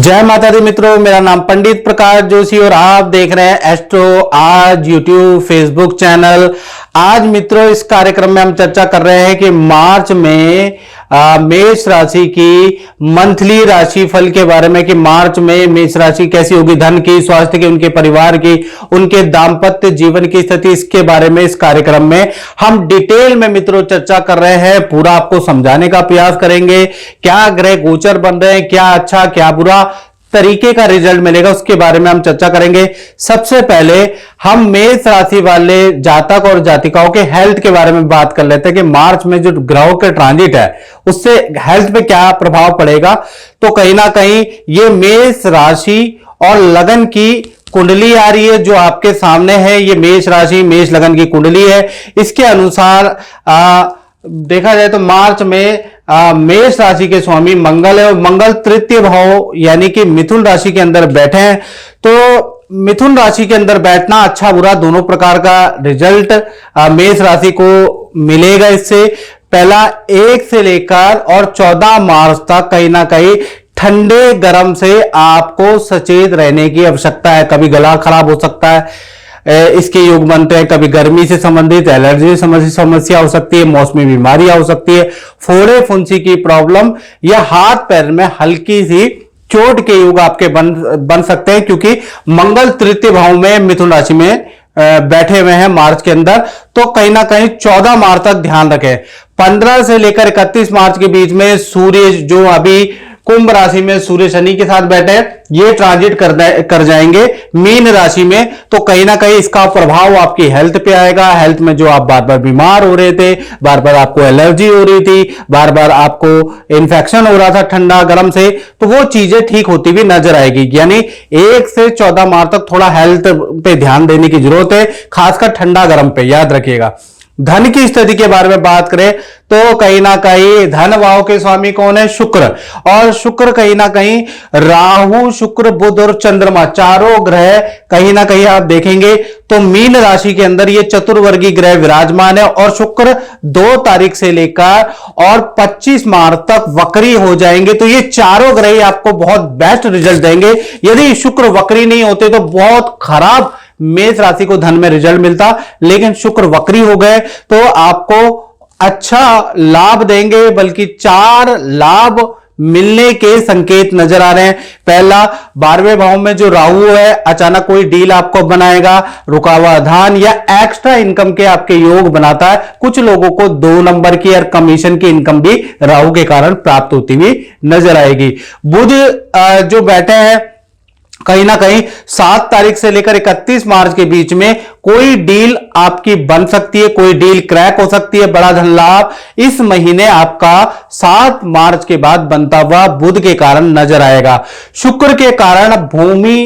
जय माता दी मित्रों, मेरा नाम पंडित प्रकाश जोशी और आप देख रहे हैं एस्ट्रो आज यूट्यूब फेसबुक चैनल। आज मित्रों इस कार्यक्रम में हम चर्चा कर रहे हैं कि मार्च में मेष राशि की मंथली राशि फल के बारे में कि मार्च में मेष राशि कैसी होगी, धन की, स्वास्थ्य की, उनके परिवार की, उनके दाम्पत्य जीवन की स्थिति, इसके बारे में इस कार्यक्रम में हम डिटेल में मित्रों चर्चा कर रहे हैं। पूरा आपको समझाने का प्रयास करेंगे, क्या ग्रह गोचर बन रहे हैं, क्या अच्छा क्या बुरा तरीके का रिजल्ट मिलेगा, उसके बारे में हम चर्चा करेंगे। सबसे पहले हम मेष राशि वाले जातक और जातिकाओं के हेल्थ के बारे में बात कर लेते हैं कि मार्च में जो ग्रहों के ट्रांजिट है उससे हेल्थ पे क्या प्रभाव पड़ेगा। तो कहीं ना कहीं ये मेष राशि और लगन की कुंडली आ रही है जो आपके सामने है, ये मेष राशि मेष लगन की कुंडली है। इसके अनुसार देखा जाए तो मार्च में मेष राशि के स्वामी मंगल है और मंगल तृतीय भाव यानी कि मिथुन राशि के अंदर बैठे हैं। तो मिथुन राशि के अंदर बैठना अच्छा बुरा दोनों प्रकार का रिजल्ट मेष राशि को मिलेगा। इससे पहला 1 से लेकर और 14 मार्च तक कहीं ना कहीं ठंडे गर्म से आपको सचेत रहने की आवश्यकता है। कभी गला खराब हो सकता है, इसके योग बनते हैं, कभी गर्मी से संबंधित एलर्जी से समस्या हो सकती है, मौसमी बीमारियां हो सकती है, फोड़े फुंसी की प्रॉब्लम या हाथ पैर में हल्की सी चोट के योग आपके बन सकते हैं, क्योंकि मंगल तृतीय भाव में मिथुन राशि में बैठे हुए हैं मार्च के अंदर। तो कहीं ना कहीं 14 मार्च तक ध्यान रखें। 15 से लेकर 31 मार्च के बीच में सूर्य जो अभी कुंभ राशि में सूर्य शनि के साथ बैठे हैं, ये ट्रांजिट कर जाएंगे मीन राशि में। तो कहीं ना कहीं इसका प्रभाव आपकी हेल्थ पे आएगा। हेल्थ में जो आप बार बार बीमार हो रहे थे, बार बार आपको एलर्जी हो रही थी, बार बार आपको इन्फेक्शन हो रहा था ठंडा गर्म से, तो वो चीजें ठीक होती हुई नजर आएगी। यानी 1 से 14 मार्च तक थोड़ा हेल्थ पे ध्यान देने की जरूरत है, खासकर ठंडा गर्म पे, याद रखिएगा। धन की स्थिति के बारे में बात करें तो कहीं ना कहीं धन भाव के स्वामी कौन है? शुक्र। और शुक्र कहीं ना कहीं राहु, शुक्र, बुध और चंद्रमा चारों ग्रह कहीं ना कहीं आप देखेंगे तो मीन राशि के अंदर ये चतुर्वर्गीय ग्रह विराजमान है। और शुक्र 2 तारीख से लेकर और 25 मार्च तक वक्री हो जाएंगे। तो ये चारों ग्रह आपको बहुत बेस्ट रिजल्ट देंगे। यदि शुक्र वक्री नहीं होते तो बहुत खराब मेष राशि को धन में रिजल्ट मिलता, लेकिन शुक्र वक्री हो गए तो आपको अच्छा लाभ देंगे, बल्कि 4 लाभ मिलने के संकेत नजर आ रहे हैं। पहला, 12वें भाव में जो राहु है अचानक कोई डील आपको बनाएगा, रुका हुआ धन या एक्स्ट्रा इनकम के आपके योग बनाता है। कुछ लोगों को 2 नंबर की और कमीशन की इनकम भी राहु के कारण प्राप्त होती हुई नजर आएगी। बुध जो बैठे हैं कहीं ना कहीं 7 तारीख से लेकर 31 मार्च के बीच में कोई डील आपकी बन सकती है, कोई डील क्रैक हो सकती है। बड़ा धन लाभ इस महीने आपका 7 मार्च के बाद बनता हुआ बुध के कारण नजर आएगा। शुक्र के कारण भूमि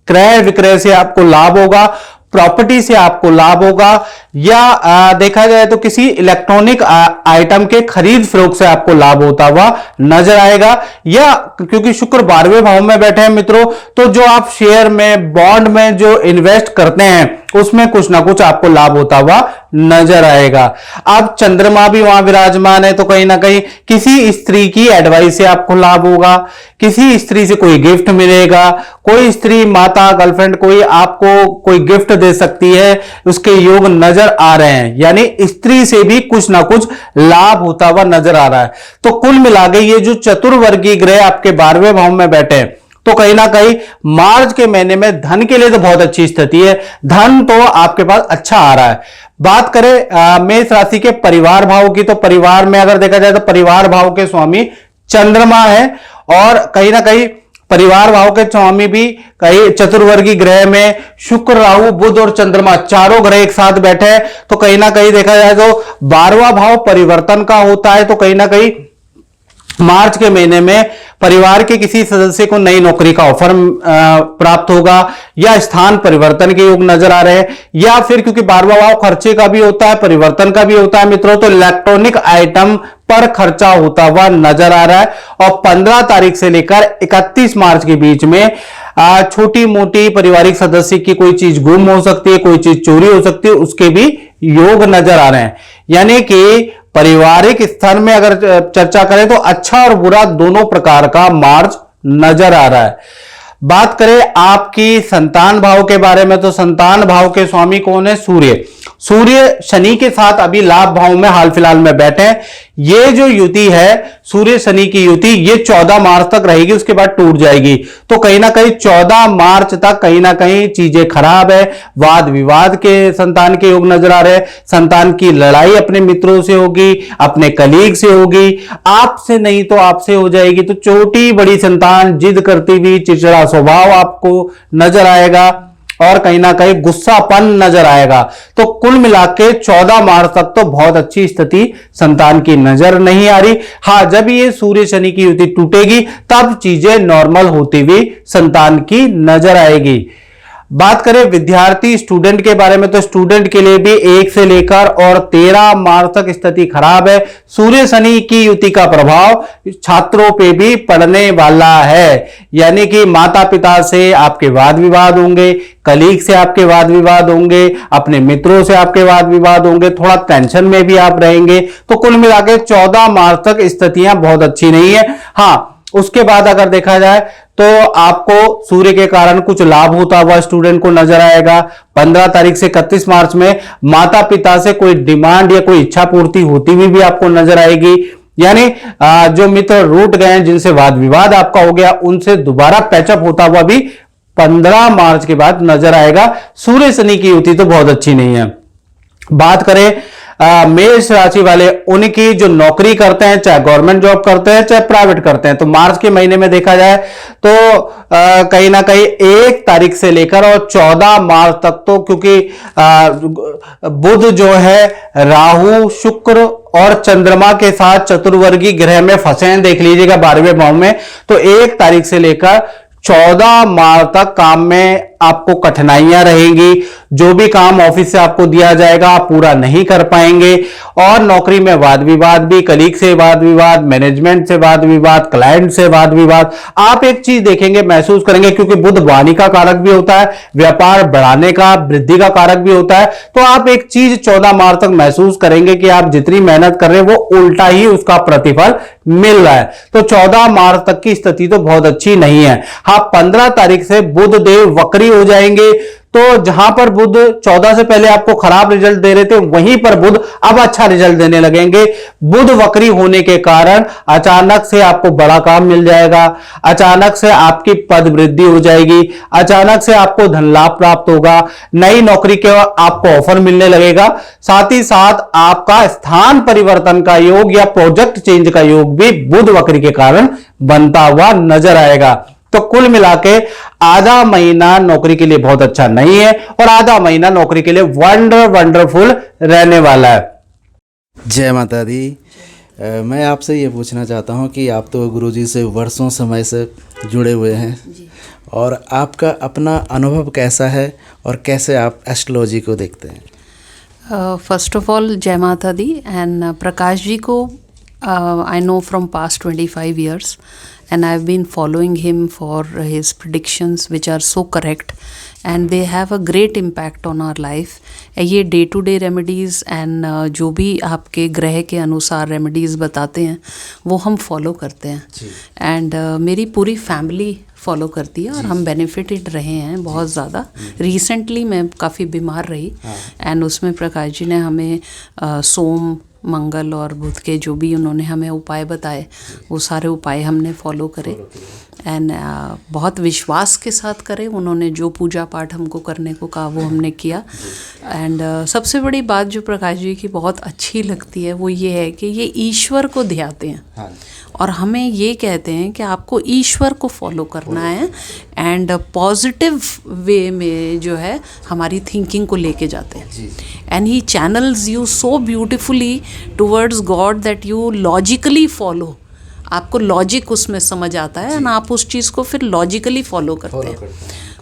क्रय विक्रय से आपको लाभ होगा, प्रॉपर्टी से आपको लाभ होगा, या देखा जाए तो किसी इलेक्ट्रॉनिक आइटम के खरीद फरोख्त से आपको लाभ होता हुआ नजर आएगा। या क्योंकि शुक्र 12वें भाव में बैठे हैं मित्रों, तो जो आप शेयर में, बॉन्ड में जो इन्वेस्ट करते हैं उसमें कुछ ना कुछ आपको लाभ होता हुआ नजर आएगा। अब चंद्रमा भी वहां विराजमान है तो कहीं ना कहीं किसी स्त्री की एडवाइस से आपको लाभ होगा, किसी स्त्री से कोई गिफ्ट मिलेगा, कोई स्त्री, माता, गर्लफ्रेंड कोई आपको कोई गिफ्ट दे सकती है, उसके योग नजर आ रहे हैं। यानी स्त्री से भी कुछ ना कुछ लाभ होता हुआ नजर आ रहा है। तो कुल मिला के ये जो चतुर्वर्गीय ग्रह आपके 12वें भाव में बैठे हैं तो कहीं ना कहीं मार्च के महीने में धन के लिए तो बहुत अच्छी स्थिति है, धन तो आपके पास अच्छा आ रहा है। बात करें मेष राशि के परिवार भाव की, तो परिवार में अगर देखा जाए तो परिवार भाव के स्वामी चंद्रमा है और कहीं ना कहीं परिवार भाव के स्वामी भी कहीं चतुर्वर्गीय ग्रह में शुक्र, राहु, बुध और चंद्रमा चारों ग्रह एक साथ बैठे हैं। तो कहीं ना कहीं देखा जाए तो 12वां भाव परिवर्तन का होता है। तो कहीं ना कहीं मार्च के महीने में परिवार के किसी सदस्य को नई नौकरी का ऑफर प्राप्त होगा, या स्थान परिवर्तन के योग नजर आ रहे हैं, या फिर क्योंकि 12वां भाव खर्चे का भी होता है, परिवर्तन का भी होता है मित्रों, तो इलेक्ट्रॉनिक आइटम पर खर्चा होता हुआ नजर आ रहा है। और 15 तारीख से लेकर 31 मार्च के बीच में छोटी मोटी पारिवारिक सदस्य की कोई चीज गुम हो सकती है, कोई चीज चोरी हो सकती है, उसके भी योग नजर आ रहे हैं। यानी कि पारिवारिक स्तर में अगर चर्चा करें तो अच्छा और बुरा दोनों प्रकार का मार्च नजर आ रहा है। बात करें आपकी संतान भाव के बारे में, तो संतान भाव के स्वामी कौन है? सूर्य। सूर्य शनि के साथ अभी लाभ भाव में हाल फिलहाल में बैठे हैं। ये जो युति है सूर्य शनि की युति, ये 14 मार्च तक रहेगी, उसके बाद टूट जाएगी। तो कहीं ना कहीं 14 मार्च तक कहीं ना कहीं चीजें खराब है। वाद विवाद के संतान के योग नजर आ रहे हैं। संतान की लड़ाई अपने मित्रों से होगी, अपने कलीग से होगी, आपसे नहीं तो आपसे हो जाएगी। तो छोटी बड़ी संतान जिद करती हुई, चिड़चिड़ा स्वभाव आपको नजर आएगा और कहीं ना कहीं गुस्सापन नजर आएगा। तो कुल मिलाके 14 मार्च तक तो बहुत अच्छी स्थिति संतान की नजर नहीं आ रही। हाँ, जब ये सूर्य शनि की युति टूटेगी तब चीजें नॉर्मल होती हुई संतान की नजर आएगी। बात करें विद्यार्थी स्टूडेंट के बारे में, तो स्टूडेंट के लिए भी 1 से लेकर और 13 मार्च तक स्थिति खराब है। सूर्य शनि की युति का प्रभाव छात्रों पे भी पड़ने वाला है, यानी कि माता पिता से आपके वाद विवाद होंगे, कलीग से आपके वाद विवाद होंगे, अपने मित्रों से आपके वाद विवाद होंगे, थोड़ा टेंशन में भी आप रहेंगे। तो कुल मिलाकर 14 मार्च तक स्थितियां बहुत अच्छी नहीं है। हाँ, उसके बाद अगर देखा जाए तो आपको सूर्य के कारण कुछ लाभ होता हुआ स्टूडेंट को नजर आएगा। 15 तारीख से 31 मार्च में माता पिता से कोई डिमांड या कोई इच्छा पूर्ति होती हुई भी आपको नजर आएगी। यानी जो मित्र रूठ गए हैं, जिनसे वाद विवाद आपका हो गया, उनसे दोबारा पैचअप होता हुआ भी 15 मार्च के बाद नजर आएगा। सूर्य शनि की युति तो बहुत अच्छी नहीं है। बात करें मेष राशि वाले, उनकी जो नौकरी करते हैं, चाहे गवर्नमेंट जॉब करते हैं चाहे प्राइवेट करते हैं, तो मार्च के महीने में देखा जाए तो कहीं ना कहीं 1 तारीख से लेकर और 14 मार्च तक तो, क्योंकि बुध जो है राहु, शुक्र और चंद्रमा के साथ चतुर्वर्गी ग्रह में फंसे हैं, देख लीजिएगा 12वें भाव में। तो 1 तारीख से लेकर 14 मार्च तक काम में आपको कठिनाइयां रहेंगी। जो भी काम ऑफिस से आपको दिया जाएगा आप पूरा नहीं कर पाएंगे, और नौकरी में वाद विवाद भी, कलीग से वाद विवाद, मैनेजमेंट से वाद विवाद, क्लाइंट से वाद विवाद। आप एक चीज देखेंगे, महसूस करेंगे, क्योंकि बुध वाणी का कारक भी होता है, व्यापार बढ़ाने का, वृद्धि का कारक भी होता है। तो आप एक चीज 14 मार्च तक महसूस करेंगे कि आप जितनी मेहनत कर रहे हैं वो उल्टा ही उसका प्रतिफल मिल रहा है। तो 14 मार्च तक की स्थिति तो बहुत अच्छी नहीं है। हाँ, 15 तारीख से बुध देव वक्री हो जाएंगे। तो जहां पर बुध 14 से पहले आपको खराब रिजल्ट दे रहे थे, वहीं पर बुध अब अच्छा रिजल्ट देने लगेंगे। बुध वक्री होने के कारण अचानक से आपको बड़ा काम मिल जाएगा, अचानक से आपकी पद वृद्धि हो जाएगी, अचानक से आपको धन लाभ प्राप्त होगा, नई नौकरी के आपको ऑफर मिलने लगेगा। साथ ही साथ आपका स्थान परिवर्तन का योग या प्रोजेक्ट चेंज का योग भी बुध वक्री के कारण बनता हुआ नजर आएगा। तो कुल मिलाके आधा महीना नौकरी के लिए बहुत अच्छा नहीं है और आधा महीना नौकरी के लिए वंडरफुल रहने वाला है। जय माता दी। मैं आपसे ये पूछना चाहता हूँ कि आप तो गुरुजी से वर्षों समय से जुड़े हुए हैं, और आपका अपना अनुभव कैसा है और कैसे आप एस्ट्रोलॉजी को देखते हैं? फर्स्ट ऑफ ऑल जय माता दी। एंड प्रकाश जी को I know from past 25 years, and I've been following him for his predictions which are so correct and they have a great impact on our life. ये day to day remedies and जो भी आपके ग्रह के अनुसार remedies बताते हैं वो हम फॉलो करते हैं, एंड मेरी पूरी फैमिली फॉलो करती है और हम बेनिफिटेड रहे हैं बहुत ज़्यादा। रिसेंटली मैं काफ़ी बीमार रही एंड उसमें प्रकाश जी ने हमें सोम, मंगल और बुध के जो भी उन्होंने हमें उपाय बताए वो सारे उपाय हमने फॉलो करे एंड बहुत विश्वास के साथ करे। उन्होंने जो पूजा पाठ हमको करने को कहा वो हमने किया। एंड सबसे बड़ी बात जो प्रकाश जी की बहुत अच्छी लगती है वो ये है कि ये ईश्वर को ध्याते हैं और हमें ये कहते हैं कि आपको ईश्वर को फॉलो करना है एंड पॉजिटिव वे में जो है हमारी थिंकिंग को लेके जाते हैं। And he channels you so beautifully towards God that you logically follow. आपको लॉजिक उसमें समझ आता है एंड आप उस चीज़ को फिर लॉजिकली फॉलो करते हैं।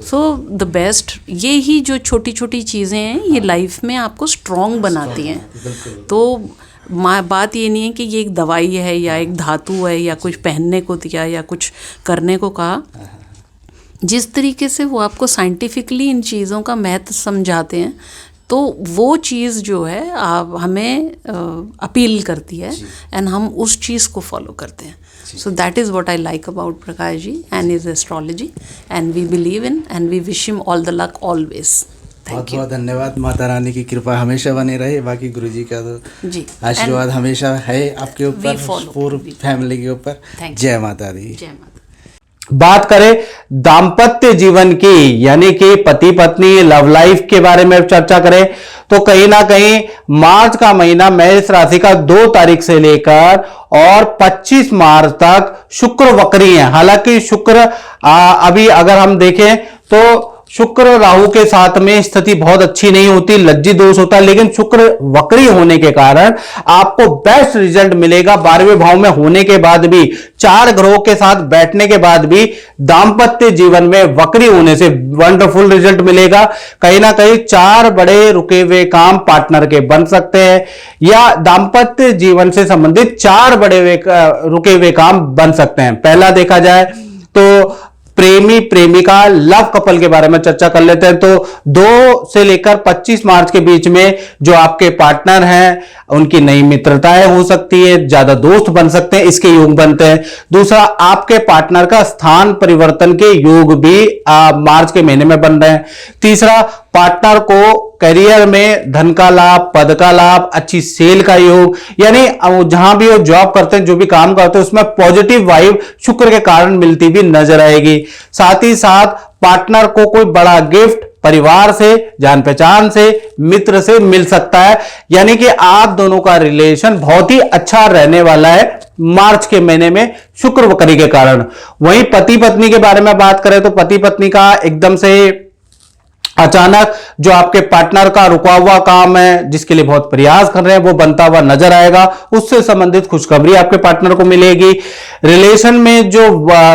सो द बेस्ट, ये ही जो छोटी छोटी चीज़ें हैं ये लाइफ में आपको स्ट्रॉन्ग बनाती हैं। तो बात ये नहीं है कि ये एक दवाई है या एक धातु है या कुछ पहनने को दिया या कुछ करने को कहा। जिस तरीके से वो आपको साइंटिफिकली इन चीज़ों का महत्व समझाते हैं तो वो चीज़ जो है हमें अपील करती है एंड हम उस चीज़ को फॉलो करते हैं. So that is what I like about Prakash ji and his astrology, and we believe in and we wish him all the luck always. बहुत बहुत धन्यवाद. माता रानी की कृपा हमेशा बनी रहे. बाकी गुरुजी का तो जी आशीर्वाद हमेशा है आपके ऊपर, पूरी फैमिली के ऊपर. जय माता दी. जय माता. बात करें दाम्पत्य जीवन की, यानी कि पति पत्नी लव लाइफ के बारे में चर्चा करें तो कहीं ना कहीं मार्च का महीना मेष राशि का 2 तारीख से लेकर और 25 मार्च तक शुक्र वक्री है. हालांकि शुक्र अभी अगर हम देखें तो शुक्र राहु के साथ में स्थिति बहुत अच्छी नहीं होती, लज्जित दोष होता है, लेकिन शुक्र वक्री होने के कारण आपको बेस्ट रिजल्ट मिलेगा. 12वें भाव में होने के बाद भी, 4 ग्रहों के साथ बैठने के बाद भी दाम्पत्य जीवन में वक्री होने से वंडरफुल रिजल्ट मिलेगा. कहीं ना कहीं 4 बड़े रुके हुए काम पार्टनर के बन सकते हैं, या दाम्पत्य जीवन से संबंधित 4 बड़े रुके हुए काम बन सकते हैं. पहला देखा जाए तो प्रेमी प्रेमिका लव कपल के बारे में चर्चा कर लेते हैं. तो 2 से लेकर 25 मार्च के बीच में जो आपके पार्टनर हैं उनकी नई मित्रताएं हो सकती है, ज्यादा दोस्त बन सकते हैं, इसके योग बनते हैं. दूसरा, आपके पार्टनर का स्थान परिवर्तन के योग भी मार्च के महीने में बन रहे हैं. तीसरा, पार्टनर को करियर में धन का लाभ, पद का लाभ, अच्छी सेल का योग, यानी जहां भी वो जॉब करते हैं, जो भी काम करते हैं, उसमें पॉजिटिव वाइब शुक्र के कारण मिलती भी नजर आएगी. साथ ही साथ पार्टनर को कोई बड़ा गिफ्ट परिवार से, जान पहचान से, मित्र से मिल सकता है. यानी कि आप दोनों का रिलेशन बहुत ही अच्छा रहने वाला है मार्च के महीने में शुक्र वक्री के कारण. वहीं पति पत्नी के बारे में बात करें तो पति पत्नी का एकदम से अचानक जो आपके पार्टनर का रुका हुआ काम है, जिसके लिए बहुत प्रयास कर रहे हैं, वो बनता हुआ नजर आएगा. उससे संबंधित खुशखबरी आपके पार्टनर को मिलेगी. रिलेशन में जो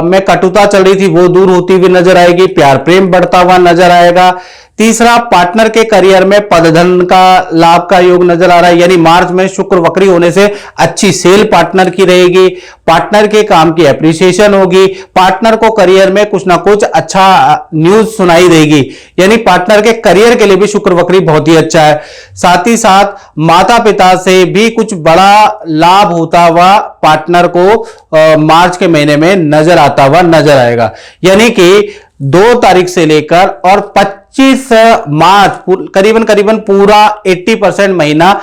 में कटुता चल रही थी वो दूर होती हुई नजर आएगी. प्यार प्रेम बढ़ता हुआ नजर आएगा. तीसरा, पार्टनर के करियर में पद धन का लाभ का योग नजर आ रहा है, यानी मार्च में शुक्र वक्री होने से अच्छी सेल पार्टनर की रहेगी. पार्टनर के काम की एप्रिसिएशन होगी. पार्टनर को करियर में कुछ ना कुछ अच्छा न्यूज सुनाई देगी, यानी पार्टनर के करियर के लिए भी शुक्र वक्री बहुत ही अच्छा है. साथ ही साथ माता पिता से भी कुछ बड़ा लाभ होता हुआ पार्टनर को मार्च के महीने में नजर आता हुआ नजर आएगा. यानी कि 2 तारीख से लेकर और 25 मार्च करीबन पूरा 80% महीना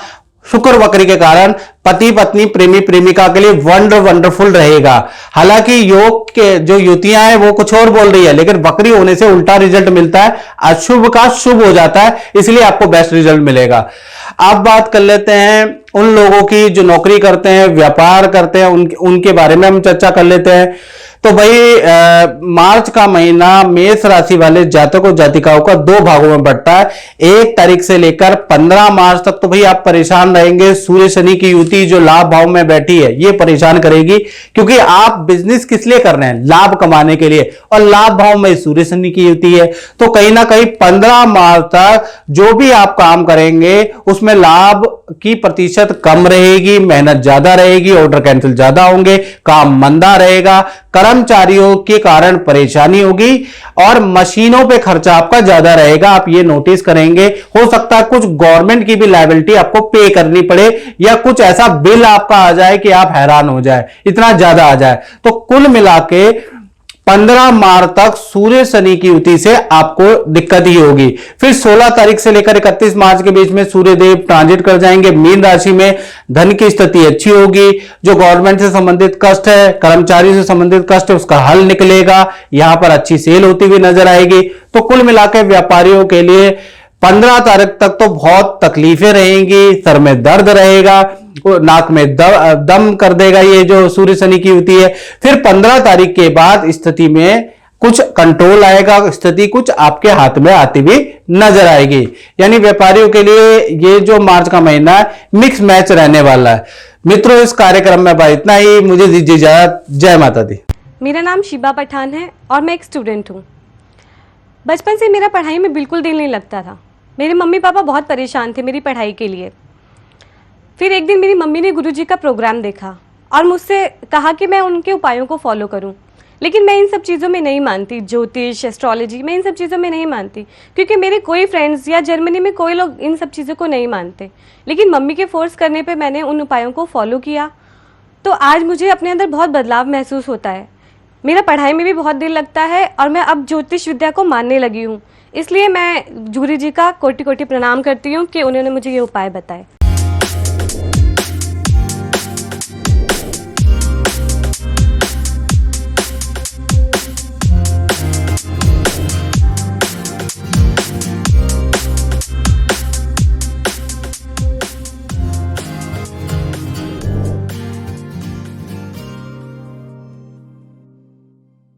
शुक्र वक्री के कारण पति पत्नी प्रेमी प्रेमिका के लिए वंडरफुल रहेगा. हालांकि योग के जो युतियां हैं वो कुछ और बोल रही है, लेकिन वक्री होने से उल्टा रिजल्ट मिलता है, अशुभ का शुभ हो जाता है, इसलिए आपको बेस्ट रिजल्ट मिलेगा. अब बात कर लेते हैं उन लोगों की जो नौकरी करते हैं, व्यापार करते हैं, उनके बारे में हम चर्चा कर लेते हैं. तो भाई मार्च का महीना मेष राशि वाले जातकों जातिकाओं का 2 भागों में बढ़ता है. 1 तारीख से लेकर 15 मार्च तक तो भाई आप परेशान रहेंगे. सूर्य शनि की युति जो लाभ भाव में बैठी है ये परेशान करेगी, क्योंकि आप बिजनेस किस लिए कर रहे हैं? लाभ कमाने के लिए, और लाभ भाव में सूर्य शनि की युति है. तो कहीं ना कहीं 15 मार्च तक जो भी आप काम करेंगे उसमें लाभ की प्रतिशत कम रहेगी, मेहनत ज्यादा रहेगी, ऑर्डर कैंसिल ज्यादा होंगे, काम मंदा रहेगा, कर्मचारियों के कारण परेशानी होगी, और मशीनों पे खर्चा आपका ज्यादा रहेगा. आप ये नोटिस करेंगे. हो सकता है कुछ गवर्नमेंट की भी लायबिलिटी आपको पे करनी पड़े, या कुछ ऐसा बिल आपका आ जाए कि आप हैरान हो जाए, इतना ज्यादा आ जाए. तो कुल मिला के 15 मार्च तक सूर्य शनि की युति से आपको दिक्कत ही होगी. फिर 16 तारीख से लेकर 31 मार्च के बीच में सूर्य देव ट्रांजिट कर जाएंगे मीन राशि में. धन की स्थिति अच्छी होगी. जो गवर्नमेंट से संबंधित कष्ट है, कर्मचारी से संबंधित कष्ट है, उसका हल निकलेगा. यहां पर अच्छी सेल होती हुई नजर आएगी. तो कुल मिलाकर व्यापारियों के लिए 15 तारीख तक तो बहुत तकलीफें रहेंगी. सर में दर्द रहेगा, नाक में दम कर देगा ये जो सूर्य शनि की युति है. फिर 15 तारीख के बाद स्थिति में कुछ कंट्रोल आएगा, स्थिति कुछ आपके हाथ में आती हुई नजर आएगी. यानी व्यापारियों के लिए ये जो मार्च का महीना है मिक्स मैच रहने वाला है. मित्रों, इस कार्यक्रम में भाई इतना ही. मुझे दीजिए इजाजत. जय माता दी. मेरा नाम शिबा पठान है और मैं एक स्टूडेंट हूँ. बचपन से मेरा पढ़ाई में बिल्कुल दिल नहीं लगता था. मेरे मम्मी पापा बहुत परेशान थे मेरी पढ़ाई के लिए. फिर एक दिन मेरी मम्मी ने गुरुजी का प्रोग्राम देखा और मुझसे कहा कि मैं उनके उपायों को फॉलो करूं. लेकिन मैं इन सब चीज़ों में नहीं मानती, ज्योतिष, एस्ट्रोलॉजी, मैं इन सब चीज़ों में नहीं मानती, क्योंकि मेरे कोई फ्रेंड्स या जर्मनी में कोई लोग इन सब चीज़ों को नहीं मानते। लेकिन मम्मी के फोर्स करने पे मैंने उन उपायों को फॉलो किया, तो आज मुझे अपने अंदर बहुत बदलाव महसूस होता है। मेरा पढ़ाई में भी बहुत दिल लगता है और मैं अब ज्योतिष विद्या को मानने लगी हूँ। इसलिए मैं गुरु जी का कोटि कोटि प्रणाम करती हूँ कि उन्होंने मुझे ये उपाय बताए।